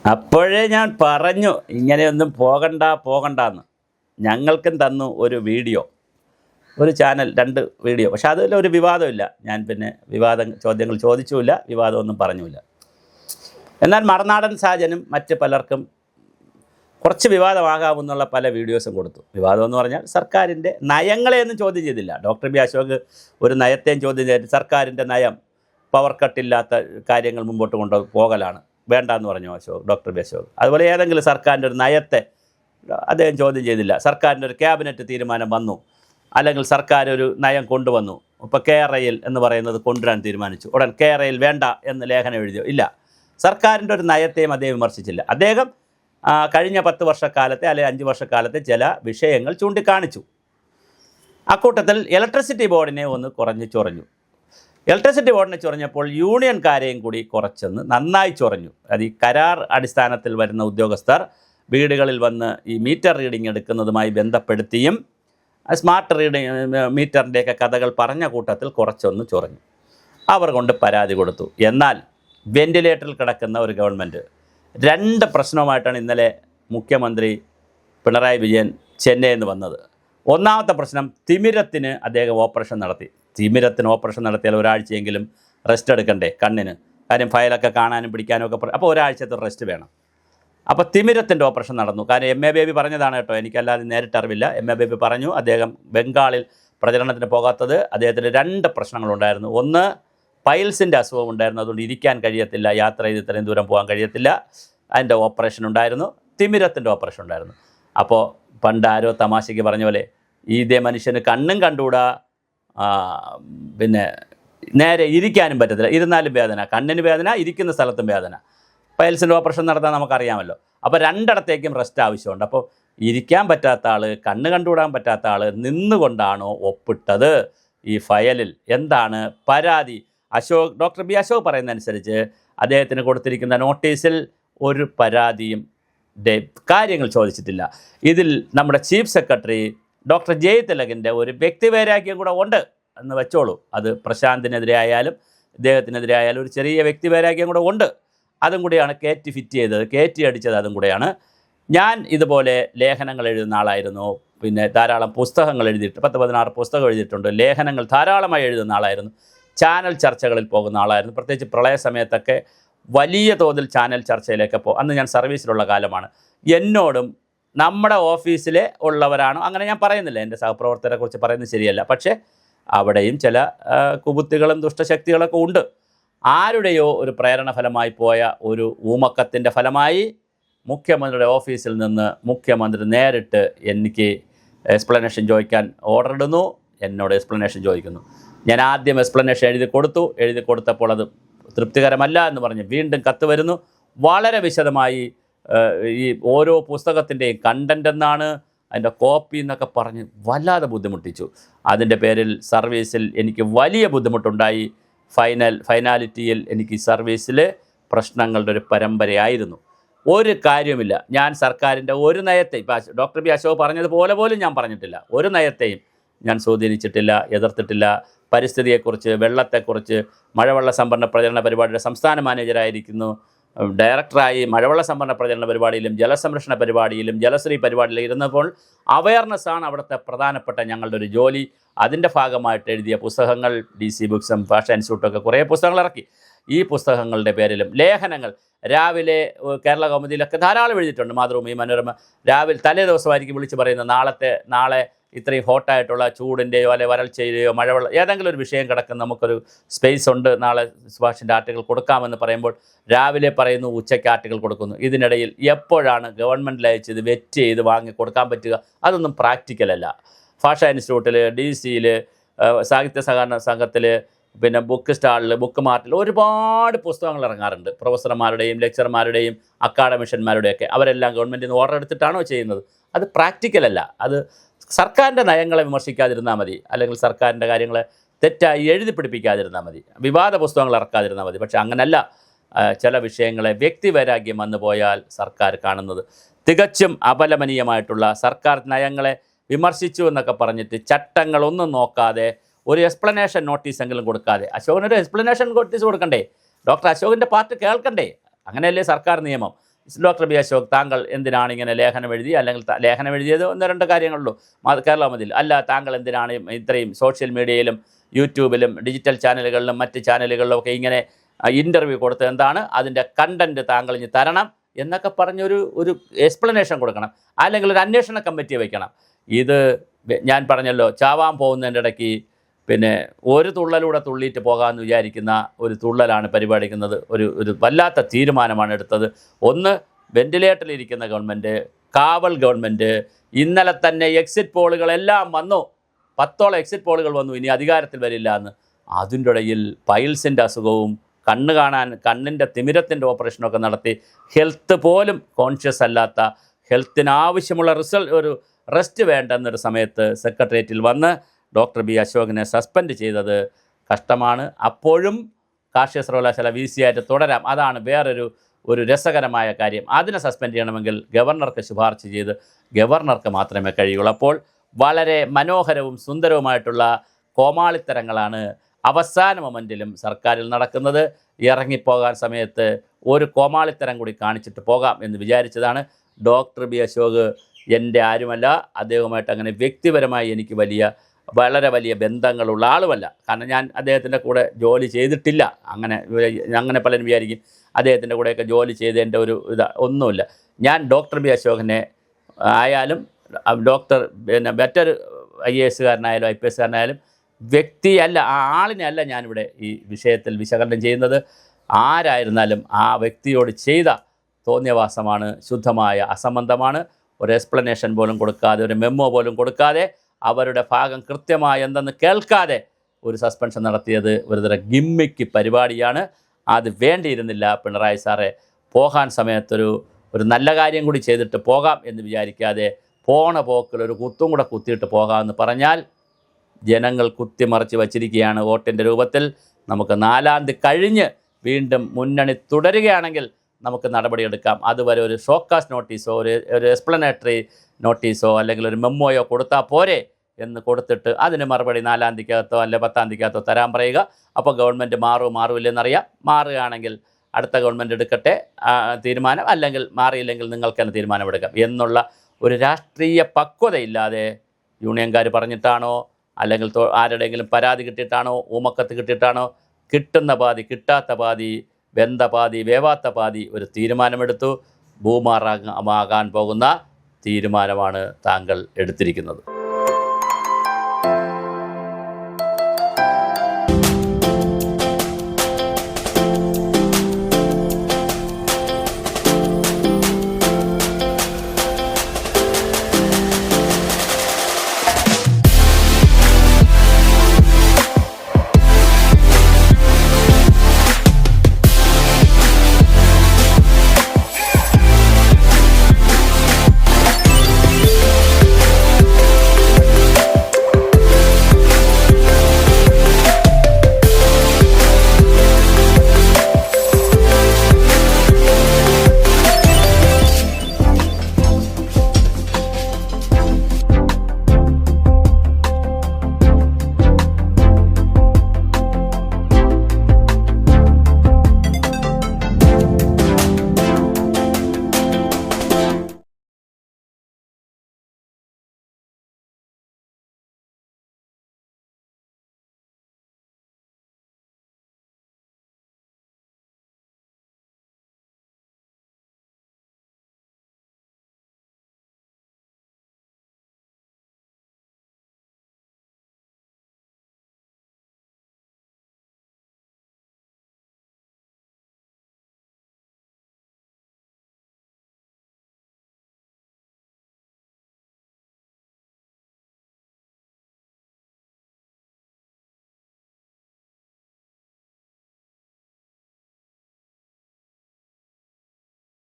അപ്പോഴേ ഞാൻ പറഞ്ഞു ഇങ്ങനെയൊന്നും പോകണ്ടെന്ന്. ഞങ്ങൾക്കും തന്നു ഒരു വീഡിയോ, ഒരു ചാനൽ, 2 വീഡിയോ. പക്ഷെ അതിലൊരു വിവാദമില്ല. ഞാൻ പിന്നെ ചോദ്യങ്ങൾ ചോദിച്ചുമില്ല, വിവാദമൊന്നും പറഞ്ഞുമില്ല. എന്നാൽ മറുനാടൻ സാജനും മറ്റ് പലർക്കും കുറച്ച് വിവാദമാകാമെന്നുള്ള പല വീഡിയോസും കൊടുത്തു. വിവാദമെന്ന് പറഞ്ഞാൽ സർക്കാരിൻ്റെ നയങ്ങളെയൊന്നും ചോദ്യം ചെയ്തില്ല. ഡോക്ടർ ബി അശോക് ഒരു നയത്തെയും ചോദ്യം ചെയ്തിട്ട് സർക്കാരിൻ്റെ നയം പവർ കട്ടില്ലാത്ത കാര്യങ്ങൾ മുമ്പോട്ട് പോകലാണ്, വേണ്ടെന്ന് പറഞ്ഞു ഡോക്ടർ ബി അശോക്. അതുപോലെ ഏതെങ്കിലും സർക്കാരിൻ്റെ ഒരു നയത്തെ അദ്ദേഹം ചോദ്യം ചെയ്തില്ല. സർക്കാരിൻ്റെ ഒരു ക്യാബിനറ്റ് തീരുമാനം വന്നു, അല്ലെങ്കിൽ സർക്കാർ ഒരു നയം കൊണ്ടുവന്നു. ഇപ്പോൾ KRIL എന്ന് പറയുന്നത് കൊണ്ടുവരാൻ തീരുമാനിച്ചു, ഉടൻ KRIL വേണ്ട എന്ന് ലേഖനം എഴുതിയോ? ഇല്ല. സർക്കാരിൻ്റെ ഒരു നയത്തെയും അദ്ദേഹം വിമർശിച്ചില്ല. അദ്ദേഹം കഴിഞ്ഞ 10 വർഷക്കാലത്തെ അല്ലെങ്കിൽ 5 വർഷക്കാലത്തെ ചില വിഷയങ്ങൾ ചൂണ്ടിക്കാണിച്ചു. അക്കൂട്ടത്തിൽ ഇലക്ട്രിസിറ്റി ബോർഡിനെ ഒന്ന് ചൊറഞ്ഞു. ഇലക്ട്രിസിറ്റി ബോർഡിനെ ചൊറഞ്ഞപ്പോൾ യൂണിയൻകാരെയും കൂടി കുറച്ചൊന്ന് നന്നായി ചൊറഞ്ഞു. അത് ഈ കരാർ അടിസ്ഥാനത്തിൽ വരുന്ന ഉദ്യോഗസ്ഥർ വീടുകളിൽ വന്ന് ഈ മീറ്റർ റീഡിംഗ് എടുക്കുന്നതുമായി ബന്ധപ്പെടുത്തിയും സ്മാർട്ട് മീറ്ററിൻ്റെയൊക്കെ കഥകൾ പറഞ്ഞ കൂട്ടത്തിൽ കുറച്ചൊന്ന് ചൊറഞ്ഞു. അവർ കൊണ്ട് പരാതി കൊടുത്തു. എന്നാൽ വെന്റിലേറ്ററിൽ കിടക്കുന്ന ഒരു ഗവൺമെൻറ് 2 പ്രശ്നവുമായിട്ടാണ് ഇന്നലെ മുഖ്യമന്ത്രി പിണറായി വിജയൻ ചെന്നൈയിൽ നിന്ന് വന്നത്. ഒന്നാമത്തെ പ്രശ്നം, തിമിരത്തിന് അദ്ദേഹം ഓപ്പറേഷൻ നടത്തി. തിമിരത്തിന് ഓപ്പറേഷൻ നടത്തിയാൽ ഒരാഴ്ചയെങ്കിലും റെസ്റ്റ് എടുക്കണ്ടേ കണ്ണിന്? കാര്യം ഫയലൊക്കെ കാണാനും പിടിക്കാനും ഒക്കെ. അപ്പോൾ ഒരാഴ്ചത്തെ റെസ്റ്റ് വേണം. അപ്പോൾ തിമിരത്തിൻ്റെ ഓപ്പറേഷൻ നടന്നു. കാര്യം MA ബേബി പറഞ്ഞതാണ് കേട്ടോ, എനിക്കല്ലാതെ നേരിട്ടറിവില്ല. MA ബേബി പറഞ്ഞു അദ്ദേഹം ബംഗാളിൽ പ്രചരണത്തിന് പോകാത്തത് അദ്ദേഹത്തിന് 2 പ്രശ്നങ്ങളുണ്ടായിരുന്നു. ഒന്ന്, പൈൽസിൻ്റെ അസുഖം ഉണ്ടായിരുന്നു, അതുകൊണ്ട് ഇരിക്കാൻ കഴിയത്തില്ല, യാത്ര ചെയ്ത് ഇത്രയും ദൂരം പോകാൻ കഴിയത്തില്ല, അതിൻ്റെ ഓപ്പറേഷൻ ഉണ്ടായിരുന്നു. തിമിരത്തിൻ്റെ ഓപ്പറേഷൻ ഉണ്ടായിരുന്നു. അപ്പോൾ പണ്ട് ആരോ തമാശയ്ക്ക് പറഞ്ഞ പോലെ ഇതേ മനുഷ്യന് കണ്ണും കണ്ടുകൂടാ, പിന്നെ നേരെ ഇരിക്കാനും പറ്റത്തില്ല, ഇരുന്നാലും വേദന, കണ്ണിന് വേദന, ഇരിക്കുന്ന സ്ഥലത്തും വേദന. പൈൽസിൻ്റെ ഓപ്പറേഷൻ നടത്താൻ നമുക്കറിയാമല്ലോ. അപ്പോൾ 2ഇടത്തേക്കും റെസ്റ്റ് ആവശ്യമുണ്ട്. അപ്പോൾ ഇരിക്കാൻ പറ്റാത്ത ആൾ, കണ്ണ് കണ്ടുകൂടാൻ പറ്റാത്ത ആൾ നിന്നുകൊണ്ടാണോ ഒപ്പിട്ടത് ഈ ഫയലിൽ? എന്താണ് പരാതി? ഡോക്ടർ ബി അശോക് പറയുന്നതനുസരിച്ച് അദ്ദേഹത്തിന് കൊടുത്തിരിക്കുന്ന നോട്ടീസിൽ ഒരു പരാതിയും കാര്യങ്ങൾ ചോദിച്ചിട്ടില്ല. ഇതിൽ നമ്മുടെ ചീഫ് സെക്രട്ടറി ഡോക്ടർ ജയതിലകിൻ്റെ ഒരു വ്യക്തിവൈരാഗ്യം കൂടെ ഉണ്ട് എന്ന് വെച്ചോളൂ. അത് പ്രശാന്തിനെതിരെ ആയാലും ഇദ്ദേഹത്തിനെതിരെ ആയാലും ഒരു ചെറിയ വ്യക്തിവൈരാഗ്യം കൂടെ ഉണ്ട്. അതും കൂടിയാണ് കയറ്റി അടിച്ചത്. അതും കൂടെയാണ്. ഞാൻ ഇതുപോലെ ലേഖനങ്ങൾ എഴുതുന്ന ആളായിരുന്നു, പിന്നെ ധാരാളം പുസ്തകങ്ങൾ എഴുതിയിട്ട് 10-16 പുസ്തകം എഴുതിയിട്ടുണ്ട്, ലേഖനങ്ങൾ ധാരാളമായി എഴുതുന്ന ആളായിരുന്നു, ചാനൽ ചർച്ചകളിൽ പോകുന്ന ആളായിരുന്നു. പ്രത്യേകിച്ച് പ്രളയ സമയത്തൊക്കെ വലിയ തോതിൽ ചാനൽ ചർച്ചയിലേക്ക് അന്ന് ഞാൻ സർവീസിലുള്ള കാലമാണ്. എന്നോടും നമ്മുടെ ഓഫീസിലെ ഉള്ളവരാണോ അങ്ങനെ ഞാൻ പറയുന്നില്ല, എൻ്റെ സഹപ്രവർത്തകരെക്കുറിച്ച് പറയുന്നത് ശരിയല്ല, പക്ഷേ അവിടെയും ചില കുബുത്തികളും ദുഷ്ടശക്തികളൊക്കെ ഉണ്ട്. ആരുടെയോ ഒരു പ്രേരണ ഫലമായി പോയ ഒരു ഊമക്കത്തിൻ്റെ ഫലമായി മുഖ്യമന്ത്രിയുടെ ഓഫീസിൽ നിന്ന് മുഖ്യമന്ത്രി നേരിട്ട് എനിക്ക് എക്സ്പ്ലനേഷൻ ചോദിക്കാൻ ഓർഡർ ഇടുന്നു, എന്നോട് എക്സ്പ്ലനേഷൻ ചോദിക്കുന്നു. ഞാൻ ആദ്യം എക്സ്പ്ലനേഷൻ എഴുതി കൊടുത്തപ്പോൾ അത് തൃപ്തികരമല്ല എന്ന് പറഞ്ഞ് വീണ്ടും കത്ത് വരുന്നു. വളരെ വിശദമായി ഈ ഓരോ പുസ്തകത്തിൻ്റെയും കണ്ടൻ്റ് എന്നാണ്, അതിൻ്റെ കോപ്പി എന്നൊക്കെ പറഞ്ഞ് വല്ലാതെ ബുദ്ധിമുട്ടിച്ചു. അതിൻ്റെ പേരിൽ സർവീസിൽ എനിക്ക് വലിയ ബുദ്ധിമുട്ടുണ്ടായി. ഫൈനാലിറ്റിയിൽ എനിക്ക് സർവീസിൽ പ്രശ്നങ്ങളുടെ ഒരു പരമ്പരയായിരുന്നു. ഒരു കാര്യവുമില്ല. ഞാൻ സർക്കാരിൻ്റെ ഒരു നയത്തെയും, ഇപ്പോൾ ഡോക്ടർ ബി അശോക് പറഞ്ഞതുപോലെ പോലും ഞാൻ പറഞ്ഞിട്ടില്ല, ഒരു നയത്തെയും ഞാൻ സ്വാധീനിച്ചിട്ടില്ല, എതിർത്തിട്ടില്ല. പരിസ്ഥിതിയെക്കുറിച്ച്, വെള്ളത്തെക്കുറിച്ച്, മഴവെള്ള സംഭരണ പ്രചരണ പരിപാടിയുടെ സംസ്ഥാന മാനേജരായിരിക്കുന്നു, ഡയറക്ടറായി മഴവെള്ള സംഭരണ പ്രചരണ പരിപാടിയിലും ജലസംരക്ഷണ പരിപാടിയിലും ജലശ്രീ പരിപാടിയിലും ഇരുന്നപ്പോൾ അവയർനെസ്സാണ് അവിടുത്തെ പ്രധാനപ്പെട്ട ഞങ്ങളുടെ ഒരു ജോലി. അതിൻ്റെ ഭാഗമായിട്ട് എഴുതിയ പുസ്തകങ്ങൾ DC ബുക്സും ഭാഷാ ഇൻസ്റ്റിറ്റ്യൂട്ടൊക്കെ കുറേ പുസ്തകങ്ങൾ ഇറക്കി. ഈ പുസ്തകങ്ങളുടെ പേരിലും ലേഖനങ്ങൾ രാവിലെ കേരള കൗമുദിയിലൊക്കെ ധാരാളം എഴുതിയിട്ടുണ്ട്. മാതൃഭൂമി, മനോരമ രാവിലെ തലേ ദിവസമായിരിക്കും വിളിച്ച് പറയുന്നത് നാളെ ഇത്രയും ഹോട്ടായിട്ടുള്ള ചൂടിൻ്റെയോ അല്ലെങ്കിൽ വരൾച്ചയുടെയോ മഴവെള്ളം ഏതെങ്കിലും ഒരു വിഷയം കിടക്കുന്ന നമുക്കൊരു സ്പേസ് ഉണ്ട്, നാളെ സുഭാഷിൻ്റെ ആർട്ടിക്കിൾ കൊടുക്കാമെന്ന് പറയുമ്പോൾ രാവിലെ പറയുന്നു, ഉച്ചയ്ക്ക് ആർട്ടിക്കിൾ കൊടുക്കുന്നു. ഇതിനിടയിൽ എപ്പോഴാണ് ഗവൺമെൻറ്റിൽ അയച്ചത് വെറ്റ് ചെയ്ത് വാങ്ങി കൊടുക്കാൻ പറ്റുക? അതൊന്നും പ്രാക്ടിക്കലല്ല. ഭാഷാ ഇൻസ്റ്റിറ്റ്യൂട്ടിൽ, DC-യിൽ, സാഹിത്യ സഹകരണ സംഘത്തിൽ, പിന്നെ ബുക്ക് സ്റ്റാളിൽ, ബുക്ക് മാർട്ടിൽ ഒരുപാട് പുസ്തകങ്ങൾ ഇറങ്ങാറുണ്ട്. പ്രൊഫസർമാരുടെയും ലെക്ചർമാരുടെയും അക്കാഡമിഷ്യന്മാരുടെയൊക്കെ. അവരെല്ലാം ഗവൺമെൻറ്റിൽ നിന്ന് ഓർഡർ എടുത്തിട്ടാണോ ചെയ്യുന്നത്? അത് പ്രാക്ടിക്കലല്ല. അത് സർക്കാരിൻ്റെ നയങ്ങളെ വിമർശിക്കാതിരുന്നാൽ മതി, അല്ലെങ്കിൽ സർക്കാരിൻ്റെ കാര്യങ്ങളെ തെറ്റായി എഴുതി പിടിപ്പിക്കാതിരുന്നാൽ മതി, വിവാദ പുസ്തകങ്ങൾ ഇറക്കാതിരുന്നാൽ മതി. പക്ഷേ അങ്ങനല്ല. ചില വിഷയങ്ങളെ വ്യക്തിവൈരാഗ്യം വന്നു പോയാൽ സർക്കാർ കാണുന്നത് തികച്ചും അപലപനീയമായിട്ടുള്ള സർക്കാർ നയങ്ങളെ വിമർശിച്ചു എന്നൊക്കെ പറഞ്ഞിട്ട് ചട്ടങ്ങളൊന്നും നോക്കാതെ ഒരു എക്സ്പ്ലനേഷൻ നോട്ടീസെങ്കിലും കൊടുക്കാതെ, അശോകനൊരു എക്സ്പ്ലനേഷൻ നോട്ടീസ് കൊടുക്കണ്ടേ? ഡോക്ടർ അശോകിൻ്റെ പാർട്ട് കേൾക്കണ്ടേ? അങ്ങനെയല്ലേ സർക്കാർ നിയമം. ഡോക്ടർ ബി അശോക് താങ്കൾ എന്തിനാണ് ഇങ്ങനെ ലേഖനം എഴുതി, അല്ലെങ്കിൽ ലേഖനം എഴുതിയത് 1-2 കാര്യങ്ങളുള്ളൂ കേരള മതിൽ, അല്ല താങ്കൾ എന്തിനാണ് ഇത്രയും സോഷ്യൽ മീഡിയയിലും യൂട്യൂബിലും ഡിജിറ്റൽ ചാനലുകളിലും മറ്റ് ചാനലുകളിലും ഒക്കെ ഇങ്ങനെ ഇൻ്റർവ്യൂ കൊടുത്തത് എന്താണ്, അതിൻ്റെ കണ്ടൻറ്റ് താങ്കൾ ഇനി തരണം എന്നൊക്കെ പറഞ്ഞൊരു എക്സ്പ്ലനേഷൻ കൊടുക്കണം, അല്ലെങ്കിൽ ഒരു അന്വേഷണ കമ്മിറ്റി വയ്ക്കണം. ഇത് ഞാൻ പറഞ്ഞല്ലോ, ചാവാൻ പോകുന്നതിൻ്റെ ഇടയ്ക്ക് പിന്നെ ഒരു തുള്ളലൂടെ തുള്ളിയിട്ട് പോകാമെന്ന് വിചാരിക്കുന്ന ഒരു തുള്ളലാണ് പരിപാടിക്കുന്നത്. ഒരു വല്ലാത്ത തീരുമാനമാണ് എടുത്തത്. ഒന്ന്, വെന്റിലേറ്ററിലിരിക്കുന്ന ഗവൺമെൻറ്, കാവൽ ഗവൺമെൻറ്. ഇന്നലെ തന്നെ എക്സിറ്റ് പോളുകളെല്ലാം വന്നു, 10ഓളം എക്സിറ്റ് പോളുകൾ വന്നു, ഇനി അധികാരത്തിൽ വരില്ല എന്ന്. അതിൻ്റെ ഇടയിൽ പൈൽസിൻ്റെ അസുഖവും കണ്ണിൻ്റെ തിമിരത്തിൻ്റെ ഓപ്പറേഷനൊക്കെ നടത്തി ഹെൽത്ത് പോലും കോൺഷ്യസ് അല്ലാത്ത, ഹെൽത്തിനാവശ്യമുള്ള ഒരു റെസ്റ്റ് വേണ്ടെന്നൊരു സമയത്ത് സെക്രട്ടേറിയറ്റിൽ വന്ന് ഡോക്ടർ ബി അശോകിനെ സസ്പെൻഡ് ചെയ്തത് കഷ്ടമാണ്. അപ്പോഴും കാർഷിക സർവകലാശാല VC ആയിട്ട് തുടരാം. അതാണ് വേറൊരു രസകരമായ കാര്യം. അതിനെ സസ്പെൻഡ് ചെയ്യണമെങ്കിൽ ഗവർണർക്ക് ശുപാർശ ചെയ്ത് ഗവർണർക്ക് മാത്രമേ കഴിയുള്ളൂ. അപ്പോൾ വളരെ മനോഹരവും സുന്ദരവുമായിട്ടുള്ള കോമാളിത്തരങ്ങളാണ് അവസാന മൊമെൻറ്റിലും സർക്കാരിൽ നടക്കുന്നത്. ഇറങ്ങിപ്പോകാൻ സമയത്ത് ഒരു കോമാളിത്തരം കൂടി കാണിച്ചിട്ട് പോകാം എന്ന് വിചാരിച്ചതാണ്. ഡോക്ടർ ബി അശോക് എൻ്റെ ആരുമല്ല, അദ്ദേഹവുമായിട്ട് അങ്ങനെ വ്യക്തിപരമായി എനിക്ക് വളരെ വലിയ ബന്ധങ്ങളുള്ള ആളുമല്ല. കാരണം ഞാൻ അദ്ദേഹത്തിൻ്റെ കൂടെ ജോലി ചെയ്തിട്ടില്ല. അങ്ങനെ പലരും വിചാരിക്കും അദ്ദേഹത്തിൻ്റെ കൂടെയൊക്കെ ജോലി ചെയ്തതിൻ്റെ ഒന്നുമില്ല. ഞാൻ ഡോക്ടർ ബി അശോകിനെ ആയാലും മറ്റൊരു IAS-കാരനായാലും IPS-കാരനായാലും വ്യക്തിയല്ല, ആ ആളിനെ അല്ല ഞാനിവിടെ ഈ വിഷയത്തിൽ വിശകലനം ചെയ്യുന്നത്. ആരായിരുന്നാലും ആ വ്യക്തിയോട് ചെയ്ത തോന്നിയവാസമാണ്, ശുദ്ധമായ അസംബന്ധമാണ്. ഒരു എക്സ്പ്ലനേഷൻ പോലും കൊടുക്കാതെ, ഒരു മെമ്മോ പോലും കൊടുക്കാതെ, അവരുടെ ഭാഗം കൃത്യമായി എന്തെന്ന് കേൾക്കാതെ ഒരു സസ്പെൻഷൻ നടത്തിയത് ഒരുതരം ഗിമ്മിക്ക് പരിപാടിയാണ്. അത് വേണ്ടിയിരുന്നില്ല. പിണറായി സാറെ പോകാൻ സമയത്തൊരു നല്ല കാര്യം കൂടി ചെയ്തിട്ട് പോകാം എന്ന് വിചാരിക്കാതെ പോണ പോക്കിൽ ഒരു കുത്തും കൂടെ കുത്തിയിട്ട് പോകാമെന്ന് പറഞ്ഞാൽ ജനങ്ങൾ കുത്തിമറിച്ച് വച്ചിരിക്കുകയാണ് വോട്ടിൻ്റെ രൂപത്തിൽ. നമുക്ക് 4-ാം തീയതി കഴിഞ്ഞ് വീണ്ടും മുന്നണി തുടരുകയാണെങ്കിൽ നമുക്ക് നടപടിയെടുക്കാം. അതുവരെ ഒരു ഷോക്കാസ് നോട്ടീസോ ഒരു എക്സ്പ്ലനേറ്ററി നോട്ടീസോ അല്ലെങ്കിൽ ഒരു മെമ്മോയോ കൊടുത്താൽ പോരെ എന്ന് കൊടുത്തിട്ട് അതിന് മറുപടി 4-ാം തീയതിക്കകത്തോ അല്ലെങ്കിൽ 10-ാം തീയതിക്കകത്തോ തരാൻ പറയുക. അപ്പോൾ ഗവൺമെൻറ് മാറില്ലെന്നറിയാം. മാറുകയാണെങ്കിൽ അടുത്ത ഗവൺമെൻറ് എടുക്കട്ടെ തീരുമാനം, അല്ലെങ്കിൽ മാറിയില്ലെങ്കിൽ നിങ്ങൾക്ക് തന്നെ തീരുമാനമെടുക്കാം എന്നുള്ള ഒരു രാഷ്ട്രീയ പക്വതയില്ലാതെ യൂണിയൻകാർ പറഞ്ഞിട്ടാണോ, അല്ലെങ്കിൽ ആരുടെയെങ്കിലും പരാതി കിട്ടിയിട്ടാണോ, ഊമക്കത്ത് കിട്ടിയിട്ടാണോ, കിട്ടുന്ന പാതി കിട്ടാത്ത പാതി, വെന്ത പാതി വേവാത്ത പാതി ഒരു തീരുമാനമെടുത്തു. ഭൂമാറാകാൻ പോകുന്ന തീരുമാനമാണ് താങ്കൾ എടുത്തിരിക്കുന്നത്.